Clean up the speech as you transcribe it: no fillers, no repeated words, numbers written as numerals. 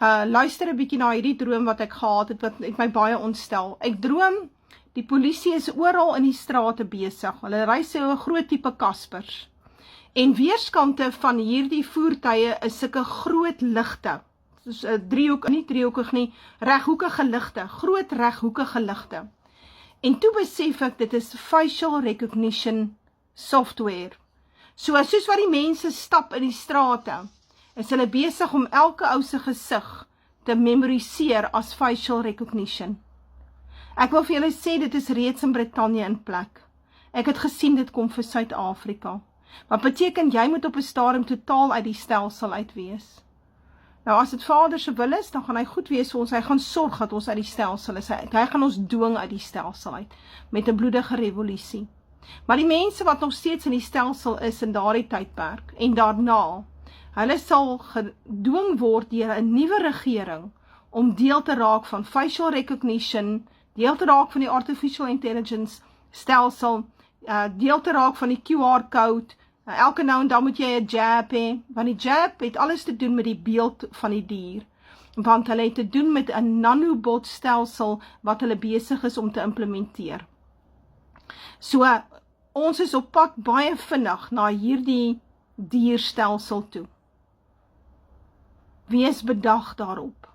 Luister 'n bietjie na hierdie droom wat ek gehad het, wat my baie ontstel. Ek droom, die polisie is oral in die strate besig. Hulle ry so 'n groot tipe Kaspers. En weerskante van hierdie voertuie is sulke groot ligte. Soos 'n driehoek, nie driehoekig nie, reghoekige ligte, groot reghoekige ligte. En toe besef ek, dit is facial recognition software. Soos wat die mense stap in die strate, is hulle besig om elke ou se gesig te memoriseer as facial recognition. Ek wil vir julle sê, dit is reeds in Brittanje in plek. Ek het gesien, dit kom vir Suid-Afrika. Wat beteken, jy moet op 'n stadium totaal uit die stelsel uit wees. Nou, as dit Vader se wil is, dan gaan hy goed wees vir ons, hy gaan sorg dat ons uit die stelsel is, hy gaan ons dwing uit die stelsel uit, met 'n bloedige revolusie. Maar die mense wat nog steeds in die stelsel is in daardie tydperk, en daarna, hulle sal gedwing word deur 'n nuwe regering, om deel te raak van facial recognition, deel te raak van die artificial intelligence stelsel, deel te raak van die QR code, elke nou en dan moet jy 'n jab hê, want die jab het alles te doen met die beeld van die dier, want hulle het te doen met 'n nanobot stelsel wat hulle besig is om te implementeer. So, ons is op pad baie vinnig na hierdie dierstelsel toe. Wees bedag daarop.